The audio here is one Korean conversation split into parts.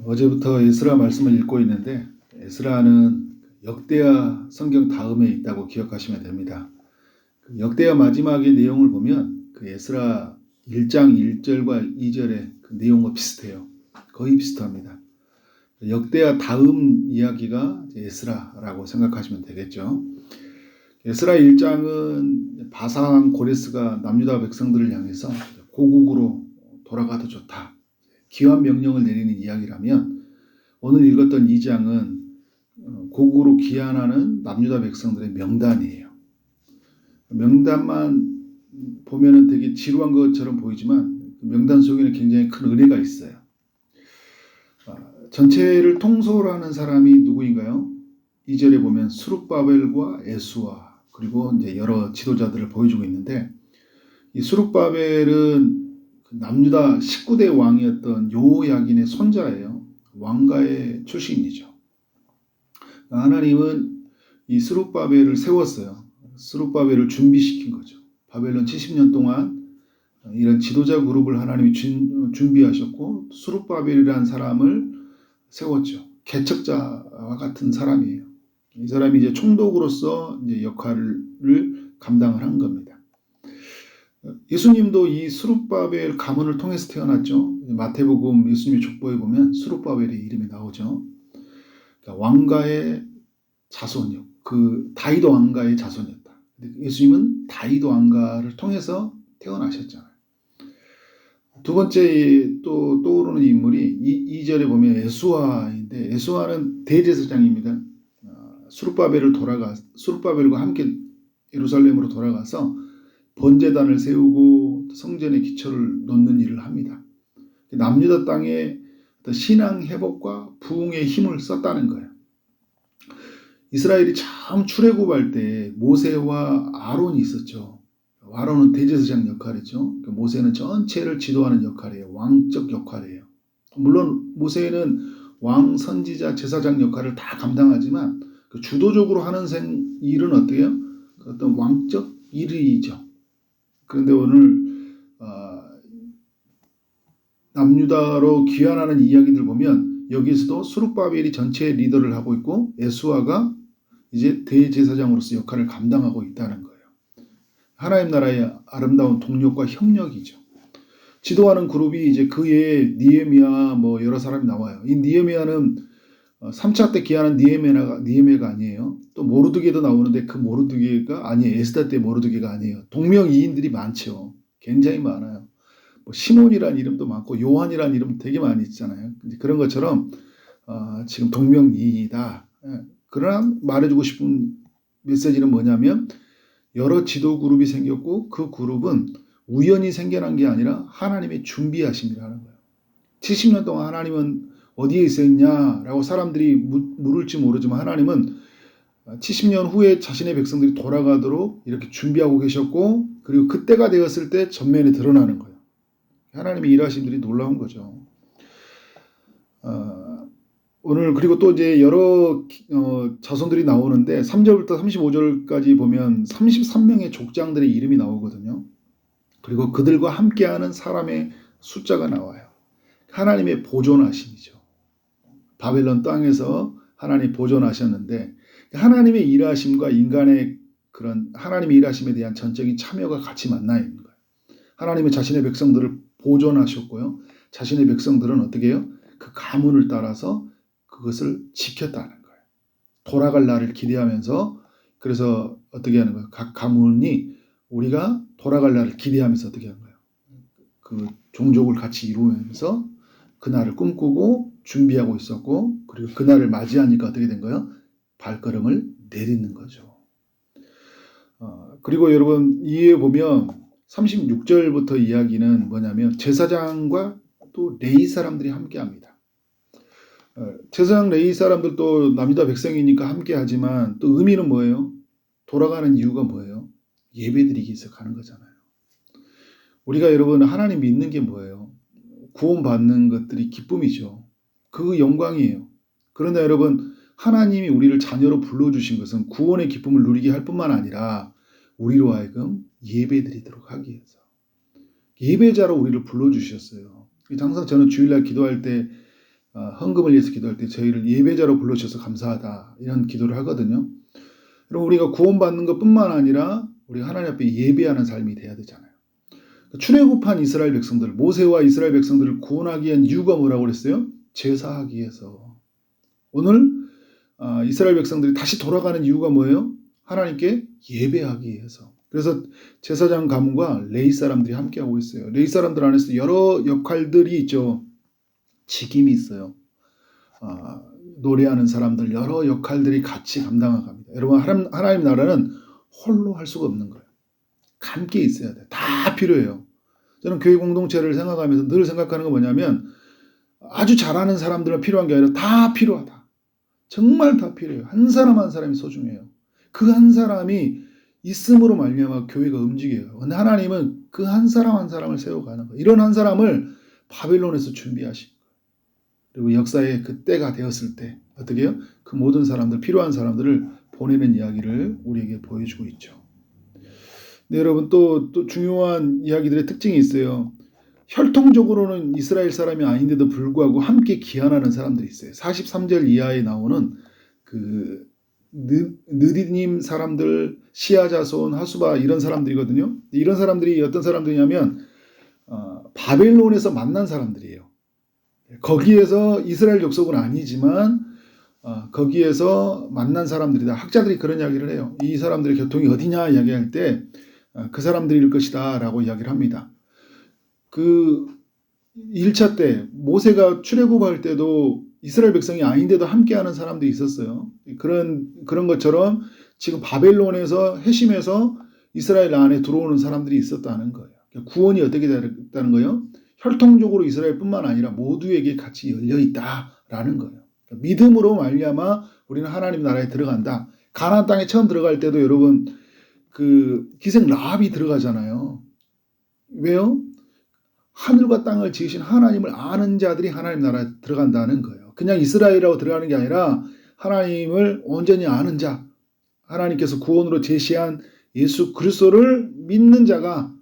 어제부터 에스라 말씀을 읽고 있는데 에스라는 역대하 성경 다음에 있다고 기억하시면 됩니다. 그 역대하 마지막의 내용을 보면 그 에스라 1장 1절과 2절의 그 내용과 비슷해요. 거의 비슷합니다. 역대하 다음 이야기가 에스라라고 생각하시면 되겠죠. 에스라 1장은 바산 고레스가 남유다 백성들을 향해서 고국으로 돌아가도 좋다, 기환 명령을 내리는 이야기라면, 오늘 읽었던 2장은 고국으로 귀환하는 남유다 백성들의 명단이에요. 명단만 보면은 되게 지루한 것처럼 보이지만 명단 속에는 굉장히 큰 은혜가 있어요. 전체를 통솔하는 사람이 누구인가요? 2절에 보면 수룹바벨과 에수아, 그리고 이제 여러 지도자들을 보여주고 있는데, 이 수룹바벨은 남유다 19대 왕이었던 여호야긴의 손자예요. 왕가의 출신이죠. 하나님은 이 스룹바벨을 세웠어요. 스룹바벨을 준비시킨 거죠. 바벨론 70년 동안 이런 지도자 그룹을 하나님이 준비하셨고, 스룹바벨이라는 사람을 세웠죠. 개척자와 같은 사람이에요. 이 사람이 이제 총독으로서 이제 역할을 감당을 한 겁니다. 예수님도 이 스룹바벨 가문을 통해서 태어났죠. 마태복음 예수님의 족보에 보면 스룹바벨의 이름이 나오죠. 그러니까 왕가의 자손이요. 그 다윗 왕가의 자손이었다. 예수님은 다윗 왕가를 통해서 태어나셨잖아요. 두 번째 또 떠오르는 인물이 2절에 보면 에수아인데, 에수아는 대제사장입니다. 수룹바벨과 함께 예루살렘으로 돌아가서 번제단을 세우고 성전의 기초를 놓는 일을 합니다. 남유다 땅에 신앙 회복과 부흥의 힘을 썼다는 거예요. 이스라엘이 처음 출애굽할 때 모세와 아론이 있었죠. 아론은 대제사장 역할이죠. 모세는 전체를 지도하는 역할이에요. 왕적 역할이에요. 물론 모세는 왕, 선지자, 제사장 역할을 다 감당하지만 주도적으로 하는 일은 어때요? 어떤 왕적 일이죠. 그런데 오늘 남유다로 귀환하는 이야기들 보면 여기서도 수룹바벨이 전체 리더를 하고 있고 에수아가 이제 대제사장으로서 역할을 감당하고 있다는 거예요. 하나님 나라의 아름다운 동력과 협력이죠. 지도하는 그룹이 이제 그의 니에미야 뭐 여러 사람이 나와요. 이 니에미야는 3차 때 귀환한 니에미야가 아니에요. 또 모르드게도 나오는데 그 모르드게가 아니에요. 에스더 때 모르드게가 아니에요. 동명이인들이 많죠. 굉장히 많아요. 뭐 시몬이라는 이름도 많고 요한이라는 이름 되게 많이 있잖아요. 그런 것처럼 지금 동명이인이다. 그러나 말해주고 싶은 메시지는 뭐냐면, 여러 지도 그룹이 생겼고 그 그룹은 우연히 생겨난 게 아니라 하나님의 준비하심이라는 거예요. 70년 동안 하나님은 어디에 있었냐라고 사람들이 물을지 모르지만, 하나님은 70년 후에 자신의 백성들이 돌아가도록 이렇게 준비하고 계셨고, 그리고 그때가 되었을 때 전면에 드러나는 거예요. 하나님의 일하심들이 놀라운 거죠. 오늘 그리고 또 이제 여러 자손들이 나오는데 3절부터 35절까지 보면 33명의 족장들의 이름이 나오거든요. 그리고 그들과 함께하는 사람의 숫자가 나와요. 하나님의 보존하심이죠. 바벨론 땅에서 하나님이 보존하셨는데, 하나님의 일하심과 인간의 그런 하나님의 일하심에 대한 전적인 참여가 같이 만나 있는 거예요. 하나님은 자신의 백성들을 보존하셨고요. 자신의 백성들은 어떻게 해요? 그 가문을 따라서 그것을 지켰다는 거예요. 돌아갈 날을 기대하면서, 그래서 어떻게 하는 거예요? 각 가문이 우리가 돌아갈 날을 기대하면서 어떻게 하는 거예요? 그 종족을 같이 이루면서 그날을 꿈꾸고 준비하고 있었고, 그리고 그날을 맞이하니까 어떻게 된 거예요? 발걸음을 내딛는 거죠. 그리고 여러분 이에 보면 36절부터 이야기는 뭐냐면, 제사장과 또 레위 사람들이 함께합니다. 제사장 레위 사람들도 남유다 백성이니까 함께하지만 또 의미는 뭐예요? 돌아가는 이유가 뭐예요? 예배드리기 위해서 가는 거잖아요. 우리가 여러분 하나님 믿는 게 뭐예요? 구원받는 것들이 기쁨이죠. 그 영광이에요. 그런데 여러분, 하나님이 우리를 자녀로 불러주신 것은 구원의 기쁨을 누리게 할 뿐만 아니라 우리로 하여금 예배드리도록 하기 위해서, 예배자로 우리를 불러주셨어요. 항상 저는 주일날 기도할 때 헌금을 위해서 기도할 때 저희를 예배자로 불러주셔서 감사하다 이런 기도를 하거든요. 그럼 우리가 구원받는 것뿐만 아니라 우리가 하나님 앞에 예배하는 삶이 돼야 되잖아요. 출애굽한 이스라엘 백성들, 모세와 이스라엘 백성들을 구원하기 위한 이유가 뭐라고 그랬어요? 제사하기 위해서. 오늘 이스라엘 백성들이 다시 돌아가는 이유가 뭐예요? 하나님께 예배하기 위해서. 그래서 제사장 가문과 레위 사람들이 함께하고 있어요. 레위 사람들 안에서 여러 역할들이 있죠. 직임이 있어요. 노래하는 사람들 여러 역할들이 같이 감당합니다. 여러분 하나님 나라는 홀로 할 수가 없는 거예요. 함께 있어야 돼요. 다 필요해요. 저는 교회 공동체를 생각하면서 늘 생각하는 건 뭐냐면 아주 잘하는 사람들은 필요한 게 아니라 다 필요하다. 정말 다 필요해요. 한 사람 한 사람이 소중해요. 그 한 사람이 있음으로 말미암아 교회가 움직여요. 근데 하나님은 그 한 사람 한 사람을 세워가는 거예요. 이런 한 사람을 바벨론에서 준비하신 거예요. 그리고 역사의 그 때가 되었을 때 어떻게 해요? 그 모든 사람들, 필요한 사람들을 보내는 이야기를 우리에게 보여주고 있죠. 네, 여러분 또 중요한 이야기들의 특징이 있어요. 혈통적으로는 이스라엘 사람이 아닌데도 불구하고 함께 기한하는 사람들이 있어요. 43절 이하에 나오는 그 느디님 사람들, 시아 자손, 하수바 이런 사람들이거든요. 이런 사람들이 어떤 사람들이냐면 바벨론에서 만난 사람들이에요. 거기에서 이스라엘 족속은 아니지만 거기에서 만난 사람들이다. 학자들이 그런 이야기를 해요. 이 사람들의 교통이 어디냐 이야기할 때 그 사람들일 것이다 라고 이야기를 합니다. 그 1차 때 모세가 출애굽할 때도 이스라엘 백성이 아닌데도 함께하는 사람들이 있었어요. 그런 것처럼 지금 바벨론에서 회심해서 이스라엘 안에 들어오는 사람들이 있었다는 거예요. 구원이 어떻게 됐다는 거예요? 혈통적으로 이스라엘뿐만 아니라 모두에게 같이 열려 있다라는 거예요. 믿음으로 말미암아 우리는 하나님 나라에 들어간다. 가나안 땅에 처음 들어갈 때도 여러분 그 기생 라합이 들어가잖아요. 왜요? 하늘과 땅을 지으신 하나님을 아는 자들이 하나님 나라에 들어간다는 거예요. 그냥 이스라엘이라고 들어가는 게 아니라 하나님을 온전히 아는 자, 하나님께서 구원으로 제시한 예수 그리스도를 믿는 자가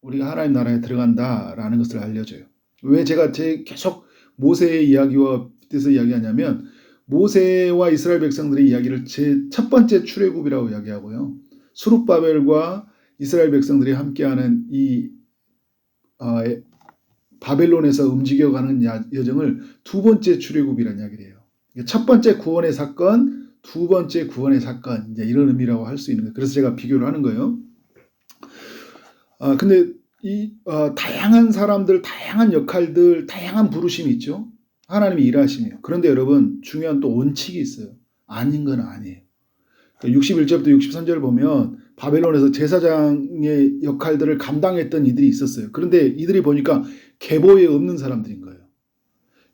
우리가 하나님 나라에 들어간다라는 것을 알려줘요. 왜 제가 계속 모세의 이야기와 빗대서 이야기하냐면 모세와 이스라엘 백성들의 이야기를 제 첫 번째 출애굽이라고 이야기하고요. 수룹바벨과 이스라엘 백성들이 함께하는 이 바벨론에서 움직여가는 여정을 두 번째 출애굽이라는 이야기를 해요. 첫 번째 구원의 사건, 두 번째 구원의 사건, 이제 이런 의미라고 할 수 있는 거예요. 그래서 제가 비교를 하는 거예요. 근데 이 다양한 사람들, 다양한 역할들, 다양한 부르심이 있죠. 하나님이 일하시네요. 그런데 여러분 중요한 또 원칙이 있어요. 아닌 건 아니에요. 61절부터 63절을 보면 바벨론에서 제사장의 역할들을 감당했던 이들이 있었어요. 그런데 이들이 보니까 계보에 없는 사람들인 거예요.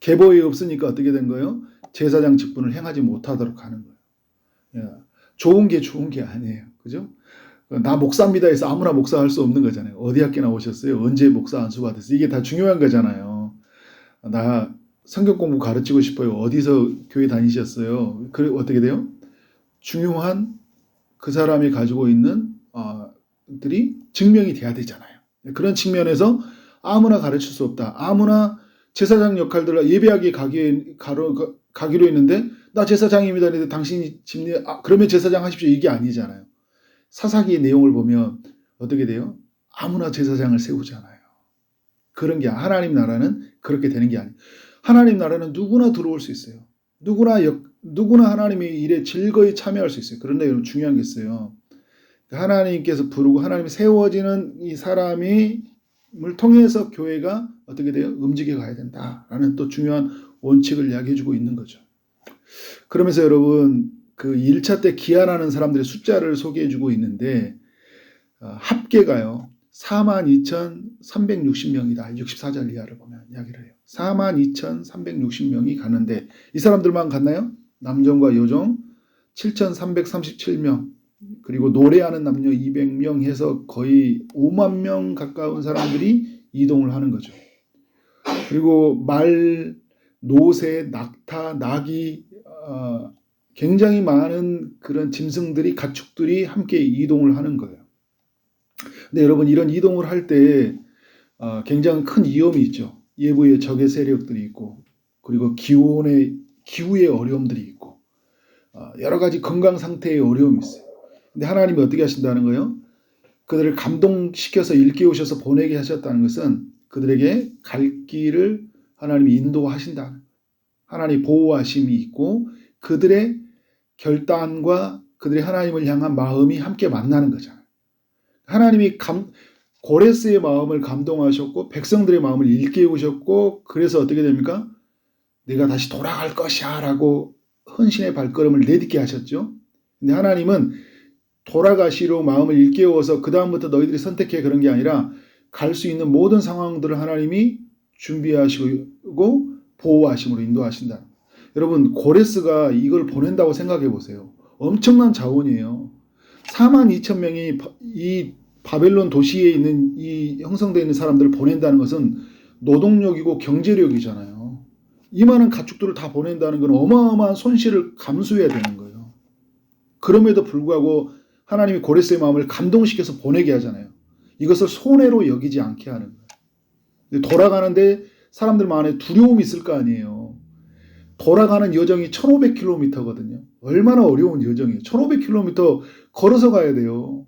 계보에 없으니까 어떻게 된 거예요? 제사장 직분을 행하지 못하도록 하는 거예요. 좋은 게 아니에요. 그죠? 나 목사입니다 해서 아무나 목사할 수 없는 거잖아요. 어디 학교 나오셨어요? 언제 목사 안수 받았어요? 이게 다 중요한 거잖아요. 나 성경 공부 가르치고 싶어요. 어디서 교회 다니셨어요? 그래 어떻게 돼요? 중요한 그 사람이 가지고 있는 들이 증명이 돼야 되잖아요. 그런 측면에서 아무나 가르칠 수 없다. 아무나 제사장 역할들을 예배하게 가기로 했는데 나 제사장입니다. 근데 당신이 그러면 제사장 하십시오. 이게 아니잖아요. 사사기의 내용을 보면 어떻게 돼요? 아무나 제사장을 세우잖아요. 그런 게 하나님 나라는 그렇게 되는 게 아니에요. 하나님 나라는 누구나 들어올 수 있어요. 누구나 하나님의 일에 즐거이 참여할 수 있어요. 그런데 여러분 중요한 게 있어요. 하나님께서 부르고 하나님이 세워지는 이 사람을 통해서 교회가 어떻게 돼요? 움직여 가야 된다라는 또 중요한 원칙을 이야기해 주고 있는 거죠. 그러면서 여러분 그 1차 때 기한하는 사람들의 숫자를 소개해 주고 있는데 합계가요. 42,360명이다. 64절 이하를 보면 이야기를 해요. 42,360명이 가는데 이 사람들만 갔나요? 남종과 여종 7,337명 그리고 노래하는 남녀 200명 해서 거의 5만 명 가까운 사람들이 이동을 하는 거죠. 그리고 말, 노새, 낙타, 나귀 굉장히 많은 그런 짐승들이 가축들이 함께 이동을 하는 거예요. 근데 여러분 이런 이동을 할 때 굉장히 큰 위험이 있죠. 예부의 적의 세력들이 있고 그리고 기후의 어려움들이 있고 여러 가지 건강 상태의 어려움이 있어요. 근데 하나님이 어떻게 하신다는 거예요? 그들을 감동시켜서 일깨우셔서 보내게 하셨다는 것은 그들에게 갈 길을 하나님이 인도하신다. 하나님의 보호하심이 있고 그들의 결단과 그들의 하나님을 향한 마음이 함께 만나는 거잖아요. 하나님이 고레스의 마음을 감동하셨고 백성들의 마음을 일깨우셨고 그래서 어떻게 됩니까? 내가 다시 돌아갈 것이야 라고 헌신의 발걸음을 내딛게 하셨죠. 근데 하나님은 돌아가시려 마음을 일깨워서 그 다음부터 너희들이 선택해 그런 게 아니라 갈 수 있는 모든 상황들을 하나님이 준비하시고 보호하심으로 인도하신다. 여러분 고레스가 이걸 보낸다고 생각해 보세요. 엄청난 자원이에요. 42,000명이 이 바벨론 도시에 있는 이 형성되어 있는 사람들을 보낸다는 것은 노동력이고 경제력이잖아요. 이 많은 가축들을 다 보낸다는 건 어마어마한 손실을 감수해야 되는 거예요. 그럼에도 불구하고 하나님이 고레스의 마음을 감동시켜서 보내게 하잖아요. 이것을 손해로 여기지 않게 하는 거예요. 돌아가는데 사람들 마음에 두려움이 있을 거 아니에요. 돌아가는 여정이 1500km거든요. 얼마나 어려운 여정이에요. 1500km 걸어서 가야 돼요.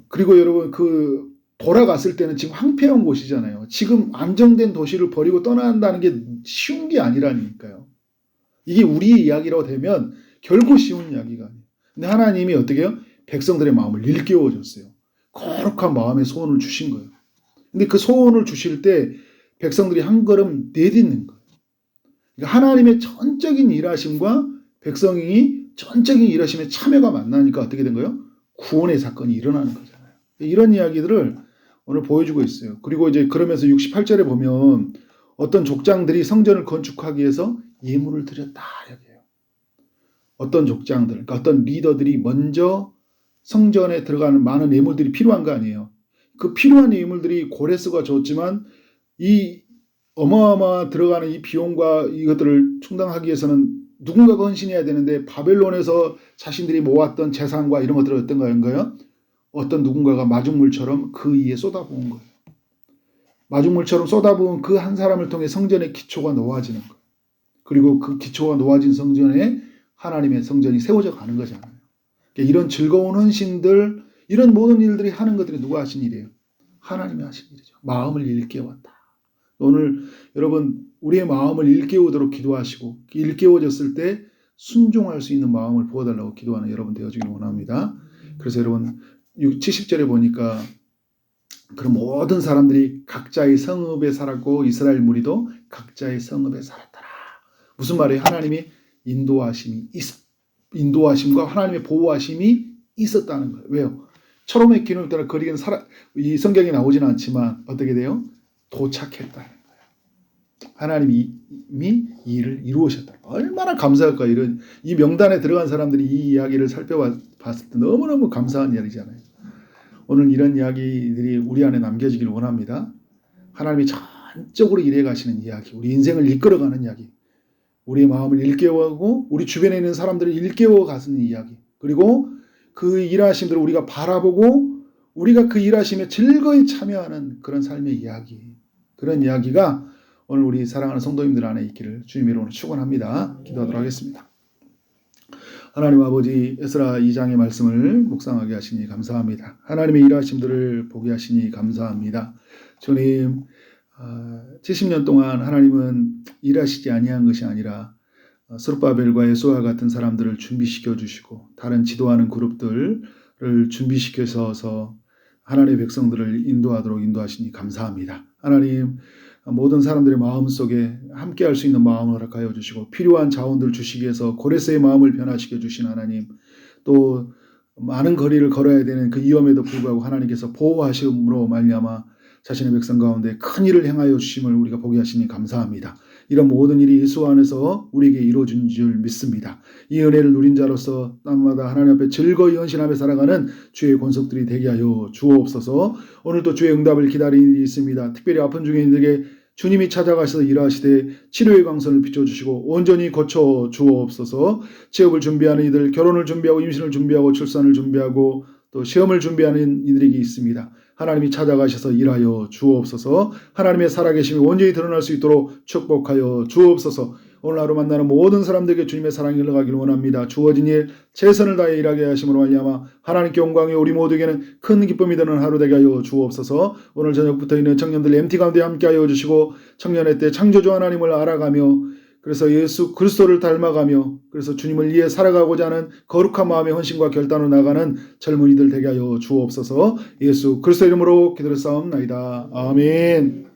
그리고 여러분 돌아갔을 때는 지금 황폐한 곳이잖아요. 지금 안정된 도시를 버리고 떠난다는 게 쉬운 게 아니라니까요. 이게 우리의 이야기라고 되면 결코 쉬운 이야기가 아니에요. 근데 하나님이 어떻게 해요? 백성들의 마음을 일깨워 줬어요. 거룩한 마음의 소원을 주신 거예요. 근데 그 소원을 주실 때 백성들이 한 걸음 내딛는 거예요. 그러니까 하나님의 전적인 일하심과 백성이 전적인 일하심에 참여가 만나니까 어떻게 된 거예요? 구원의 사건이 일어나는 거잖아요. 이런 이야기들을 오늘 보여주고 있어요. 그리고 이제 그러면서 68절에 보면 어떤 족장들이 성전을 건축하기 위해서 예물을 드렸다 이야기해요. 어떤 족장들, 그러니까 어떤 리더들이 먼저 성전에 들어가는 많은 예물들이 필요한 거 아니에요. 그 필요한 예물들이 고레스가 줬지만 이 어마어마 들어가는 이 비용과 이것들을 충당하기 위해서는 누군가가 헌신해야 되는데 바벨론에서 자신들이 모았던 재산과 이런 것들을 어떤 거예요? 어떤 누군가가 마중물처럼 그 위에 쏟아부은 거예요. 마중물처럼 쏟아부은 그 한 사람을 통해 성전의 기초가 놓아지는 거예요. 그리고 그 기초가 놓아진 성전에 하나님의 성전이 세워져 가는 거잖아요. 그러니까 이런 즐거운 헌신들, 이런 모든 일들이 하는 것들이 누가 하신 일이에요? 하나님이 하신 일이죠. 마음을 일깨웠다. 오늘 여러분 우리의 마음을 일깨우도록 기도하시고 일깨워졌을 때 순종할 수 있는 마음을 부어달라고 기도하는 여러분 되어주길 원합니다. 그래서 여러분 70절에 보니까 그런 모든 사람들이 각자의 성읍에 살았고 이스라엘 무리도 각자의 성읍에 살았더라. 무슨 말이에요? 하나님이 인도하심과 하나님의 보호하심이 있었다는 거예요. 왜요? 1500km 거리는 이 성경에 나오지는 않지만 어떻게 돼요? 도착했다는 거예요. 하나님이 일을 이루셨다. 얼마나 감사할까. 이 명단에 들어간 사람들이 이 이야기를 살펴봤을 때 너무너무 감사한 이야기잖아요. 오늘 이런 이야기들이 우리 안에 남겨지길 원합니다. 하나님이 전적으로 일해 가시는 이야기, 우리 인생을 이끌어가는 이야기, 우리의 마음을 일깨워하고 우리 주변에 있는 사람들을 일깨워 가는 이야기, 그리고 그 일하심들을 우리가 바라보고 우리가 그 일하심에 즐거이 참여하는 그런 삶의 이야기, 그런 이야기가 오늘 우리 사랑하는 성도님들 안에 있기를 주님의 이름으로 축원합니다. 기도하도록 하겠습니다. 하나님 아버지, 에스라 2장의 말씀을 묵상하게 하시니 감사합니다. 하나님의 일하심들을 보게 하시니 감사합니다. 주님, 70년 동안 하나님은 일하시지 아니한 것이 아니라 스룹바벨과 여호수아 같은 사람들을 준비시켜 주시고 다른 지도하는 그룹들을 준비시켜서 하나님의 백성들을 인도하도록 인도하시니 감사합니다. 하나님, 모든 사람들의 마음속에 함께할 수 있는 마음을 허락하여 주시고 필요한 자원들을 주시기 위해서 고레스의 마음을 변화시켜 주신 하나님, 또 많은 거리를 걸어야 되는 그 위험에도 불구하고 하나님께서 보호하심으로 말미암아 자신의 백성 가운데 큰 일을 행하여 주심을 우리가 보게 하시니 감사합니다. 이런 모든 일이 예수 안에서 우리에게 이루어진 줄 믿습니다. 이 은혜를 누린 자로서 땅마다 하나님 앞에 즐거이 헌신하며 살아가는 주의 권속들이 되게 하여 주옵소서. 오늘도 주의 응답을 기다리는 일이 있습니다. 특별히 아픈 중인들에게 주님이 찾아가셔서 일하시되 치료의 광선을 비춰주시고 온전히 고쳐 주옵소서. 취업을 준비하는 이들, 결혼을 준비하고 임신을 준비하고 출산을 준비하고 또 시험을 준비하는 이들에게 있습니다. 하나님이 찾아가셔서 일하여 주옵소서. 하나님의 살아계심이 온전히 드러날 수 있도록 축복하여 주옵소서. 오늘 하루 만나는 모든 사람들에게 주님의 사랑이 흘러가길 원합니다. 주어진 일 최선을 다해 일하게 하심으로 말미암아 하나님께 영광이 우리 모두에게는 큰 기쁨이 되는 하루 되게 하여 주옵소서. 오늘 저녁부터 있는 청년들 MT 가운데 함께하여 주시고 청년의 때 창조주 하나님을 알아가며 그래서 예수 그리스도를 닮아가며 그래서 주님을 위해 살아가고자 하는 거룩한 마음의 헌신과 결단으로 나가는 젊은이들 되게 하여 주옵소서. 예수 그리스도 이름으로 기도를 쌓옵나이다. 아멘.